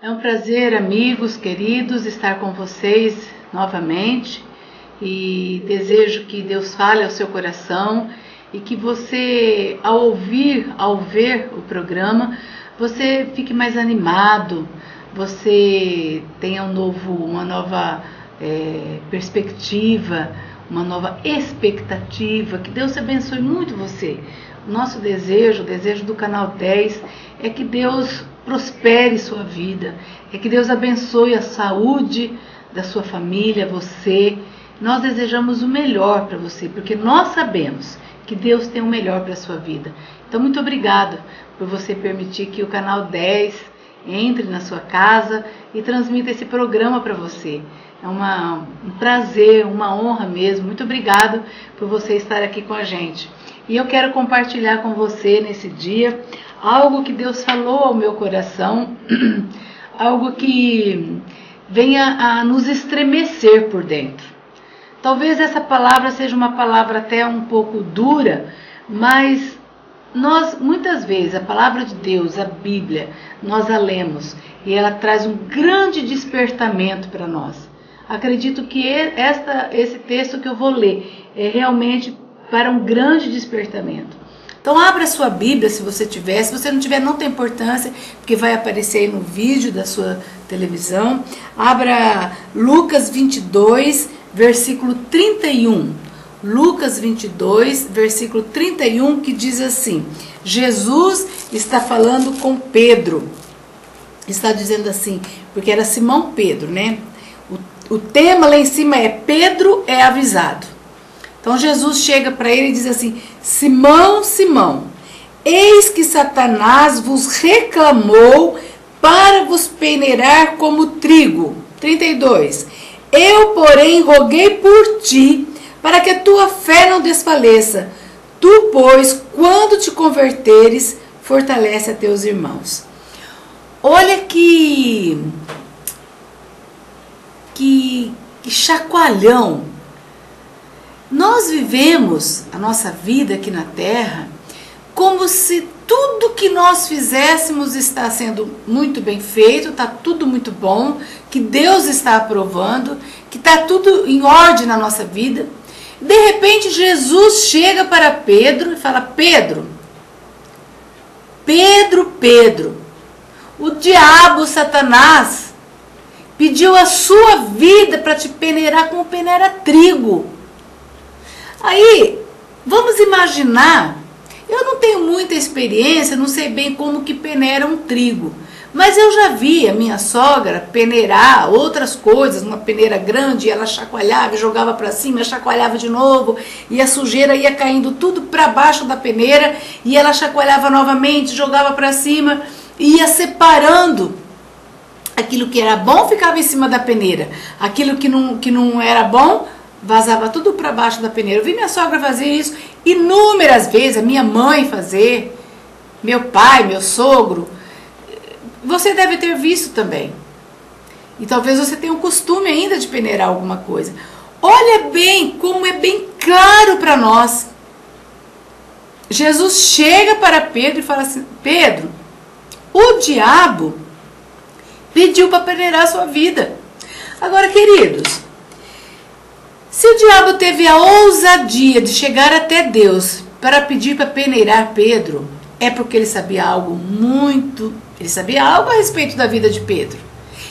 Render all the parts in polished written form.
É um prazer, amigos, queridos, estar com vocês novamente e desejo que Deus fale ao seu coração e que você, ao ver o programa, você fique mais animado, você tenha uma nova perspectiva, uma nova expectativa, que Deus abençoe muito você. O nosso desejo, o desejo do Canal 10 é que Deus prospere sua vida, é que Deus abençoe a saúde da sua família, você. Nós desejamos o melhor para você, porque nós sabemos que Deus tem o melhor para a sua vida. Então, muito obrigada por você permitir que o Canal 10 entre na sua casa e transmita esse programa para você. É um prazer, uma honra mesmo. Muito obrigado por você estar aqui com a gente. E eu quero compartilhar com você nesse dia algo que Deus falou ao meu coração, algo que venha a nos estremecer por dentro. Talvez essa palavra seja uma palavra até um pouco dura, mas nós, muitas vezes, a palavra de Deus, a Bíblia, nós a lemos e ela traz um grande despertamento para nós. Acredito que esse texto que eu vou ler é realmente para um grande despertamento. Então abra sua Bíblia se você tiver, se você não tiver não tem importância, porque vai aparecer aí no vídeo da sua televisão. Abra Lucas 22, versículo 31. Lucas 22, versículo 31, que diz assim: Jesus está falando com Pedro. Está dizendo assim, porque era Simão Pedro, né? O tema lá em cima é Pedro é avisado. Então Jesus chega para ele e diz assim: Simão, Simão, eis que Satanás vos reclamou para vos peneirar como trigo. 32. Eu, porém, roguei por ti, para que a tua fé não desfaleça. Tu, pois, quando te converteres, fortalece a teus irmãos. Olha que chacoalhão. Nós vivemos a nossa vida aqui na Terra como se tudo que nós fizéssemos está sendo muito bem feito, está tudo muito bom, que Deus está aprovando, que está tudo em ordem na nossa vida. De repente Jesus chega para Pedro e fala: Pedro, o diabo, Satanás, pediu a sua vida para te peneirar como peneira trigo. Aí, vamos imaginar, eu não tenho muita experiência, não sei bem como que peneira um trigo, mas eu já vi a minha sogra peneirar outras coisas, uma peneira grande, ela chacoalhava, jogava para cima, chacoalhava de novo, e a sujeira ia caindo tudo para baixo da peneira, e ela chacoalhava novamente, jogava para cima, e ia separando. Aquilo que era bom ficava em cima da peneira, aquilo que não era bom vazava tudo para baixo da peneira. Eu vi minha sogra fazer isso inúmeras vezes, a minha mãe fazer, meu pai, meu sogro. Você deve ter visto também. E talvez você tenha um costume ainda de peneirar alguma coisa. Olha bem como é bem claro para nós. Jesus chega para Pedro e fala assim: Pedro, o diabo pediu para peneirar a sua vida. Agora, queridos, se o diabo teve a ousadia de chegar até Deus para pedir para peneirar Pedro, é porque ele sabia algo a respeito da vida de Pedro.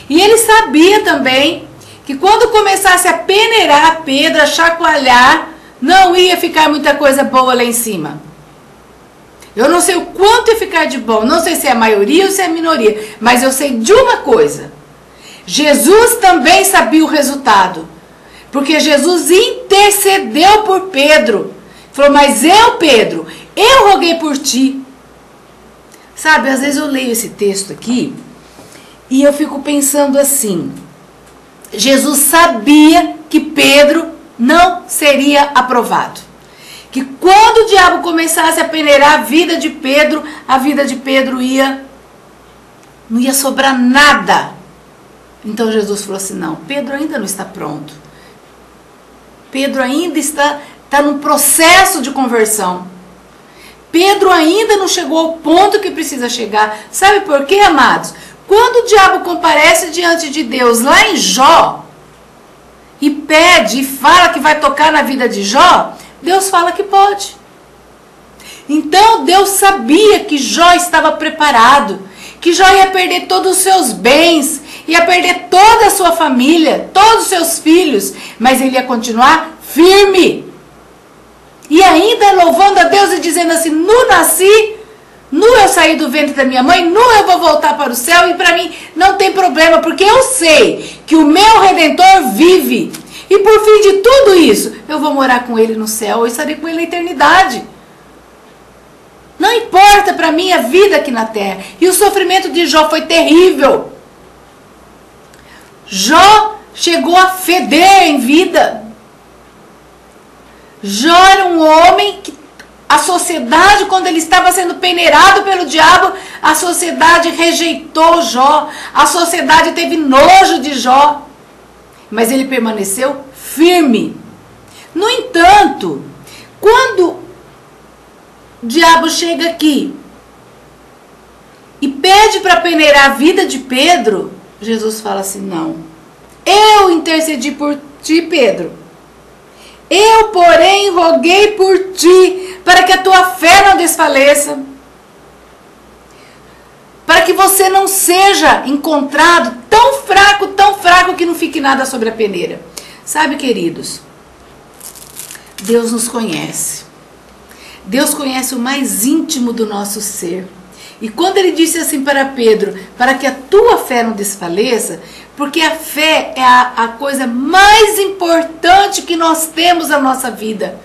E ele sabia também que quando começasse a peneirar Pedro, a chacoalhar, não ia ficar muita coisa boa lá em cima. Eu não sei o quanto ia ficar de bom, não sei se é a maioria ou se é a minoria, mas eu sei de uma coisa: Jesus também sabia o resultado. Porque Jesus intercedeu por Pedro. Falou: mas Pedro, eu roguei por ti. Sabe, às vezes eu leio esse texto aqui e eu fico pensando assim: Jesus sabia que Pedro não seria aprovado. Que quando o diabo começasse a peneirar a vida de Pedro não ia sobrar nada. Então Jesus falou assim: não, Pedro ainda não está pronto. Pedro ainda está num processo de conversão. Pedro ainda não chegou ao ponto que precisa chegar. Sabe por quê, amados? Quando o diabo comparece diante de Deus lá em Jó, e pede e fala que vai tocar na vida de Jó, Deus fala que pode. Então Deus sabia que Jó estava preparado, que Jó ia perder todos os seus bens, ia perder toda a sua família, todos os seus filhos, mas ele ia continuar firme. E ainda louvando a Deus e dizendo assim: nu nasci, nu eu saí do ventre da minha mãe, nu eu vou voltar para o céu, e para mim não tem problema, porque eu sei que o meu Redentor vive. E por fim de tudo isso, eu vou morar com ele no céu, eu estarei com ele na eternidade. Não importa para mim a vida aqui na terra. E o sofrimento de Jó foi terrível. Jó chegou a feder em vida. Jó era um homem que a sociedade, quando ele estava sendo peneirado pelo diabo, a sociedade rejeitou Jó. A sociedade teve nojo de Jó. Mas ele permaneceu firme. No entanto, quando o diabo chega aqui e pede para peneirar a vida de Pedro, Jesus fala assim: não, eu intercedi por ti, Pedro. Eu, porém, roguei por ti, para que a tua fé não desfaleça, para que você não seja encontrado tão fraco, que não fique nada sobre a peneira. Sabe, queridos, Deus nos conhece. Deus conhece o mais íntimo do nosso ser. E quando ele disse assim para Pedro, para que a tua fé não desfaleça, porque a fé é a coisa mais importante que nós temos na nossa vida.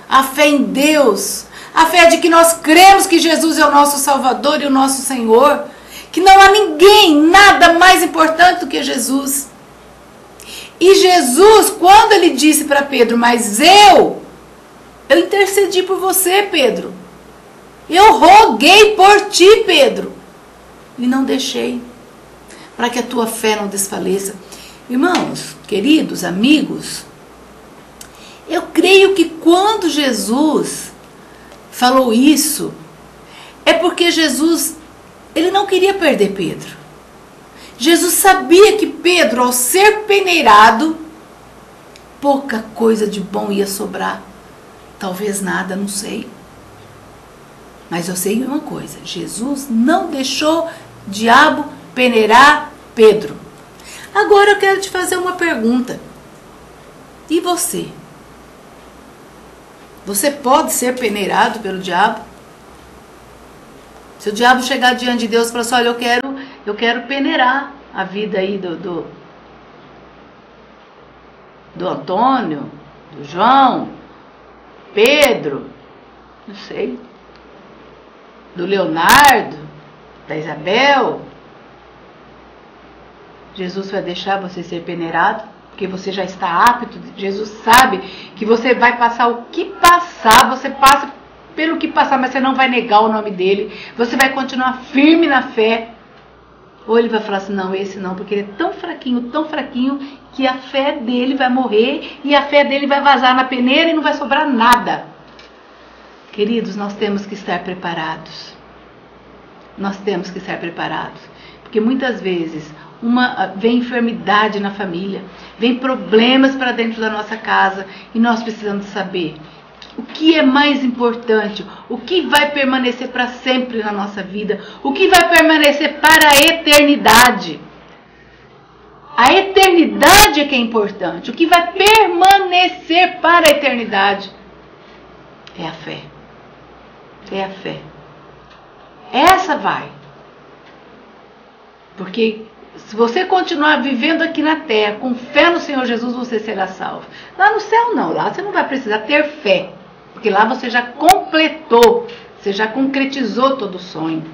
A fé em Deus, a fé de que nós cremos que Jesus é o nosso Salvador e o nosso Senhor, que não há ninguém, nada mais importante do que Jesus. E Jesus, quando ele disse para Pedro: mas eu intercedi por você, Pedro. Eu roguei por ti, Pedro. E não deixei, para que a tua fé não desfaleça. Irmãos, queridos, amigos, eu creio que quando Jesus falou isso, é porque Jesus, ele não queria perder Pedro. Jesus sabia que Pedro, ao ser peneirado, pouca coisa de bom ia sobrar. Talvez nada, não sei. Mas eu sei uma coisa: Jesus não deixou o diabo peneirar Pedro. Agora eu quero te fazer uma pergunta. E você? Você pode ser peneirado pelo diabo? Se o diabo chegar diante de Deus e falar assim: olha, eu quero peneirar a vida aí do Antônio, do João, Pedro, não sei, do Leonardo, da Isabel, Jesus vai deixar você ser peneirado? Porque você já está apto. Jesus sabe que você vai passar o que passar, você passa pelo que passar, mas você não vai negar o nome dele, você vai continuar firme na fé. Ou ele vai falar assim: não, esse não, porque ele é tão fraquinho, que a fé dele vai morrer e a fé dele vai vazar na peneira e não vai sobrar nada. Queridos, nós temos que estar preparados. Nós temos que estar preparados. Porque muitas vezes vem enfermidade na família, vem problemas para dentro da nossa casa e nós precisamos saber o que é mais importante, o que vai permanecer para sempre na nossa vida, o que vai permanecer para a eternidade. A eternidade é que é importante, o que vai permanecer para a eternidade é a fé. É a fé. Essa vai. Porque se você continuar vivendo aqui na terra com fé no Senhor Jesus, você será salvo. Lá no céu não, lá você não vai precisar ter fé, porque lá você já completou, você já concretizou todo o sonho.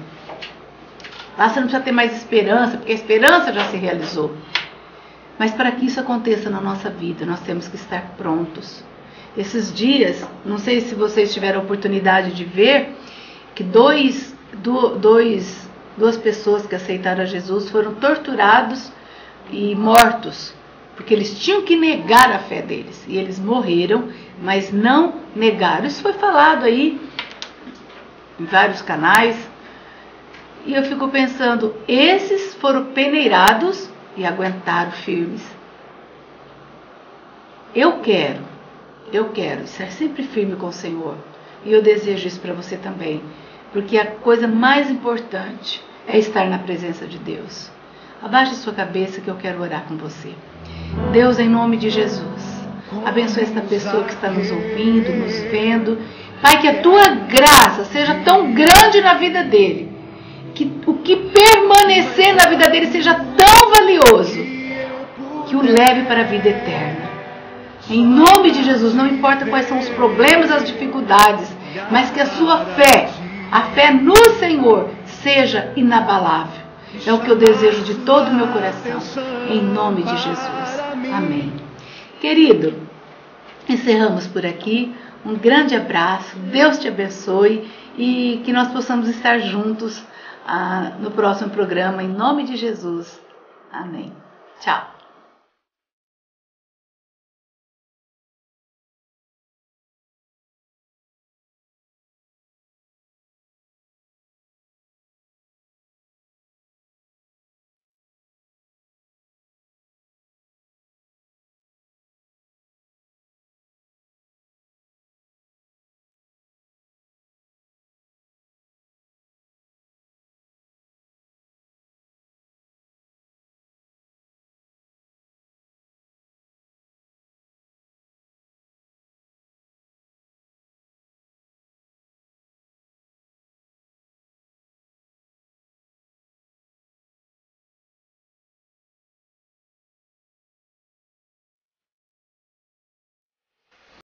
Lá você não precisa ter mais esperança, porque a esperança já se realizou. Mas para que isso aconteça na nossa vida, nós temos que estar prontos. Esses dias, não sei se vocês tiveram a oportunidade de ver, que duas pessoas que aceitaram a Jesus foram torturados e mortos, porque eles tinham que negar a fé deles. E eles morreram, mas não negaram. Isso foi falado aí em vários canais. E eu fico pensando, esses foram peneirados e aguentaram firmes. Eu quero ser sempre firme com o Senhor. E eu desejo isso para você também. Porque a coisa mais importante é estar na presença de Deus. Abaixe sua cabeça que eu quero orar com você. Deus, em nome de Jesus, abençoe esta pessoa que está nos ouvindo, nos vendo. Pai, que a tua graça seja tão grande na vida dele, que o que permanecer na vida dele seja tão valioso, que o leve para a vida eterna. Em nome de Jesus, não importa quais são os problemas, as dificuldades, mas que a sua fé, a fé no Senhor, seja inabalável. É o que eu desejo de todo o meu coração, em nome de Jesus. Amém. Querido, encerramos por aqui. Um grande abraço, Deus te abençoe e que nós possamos estar juntos no próximo programa, em nome de Jesus. Amém. Tchau.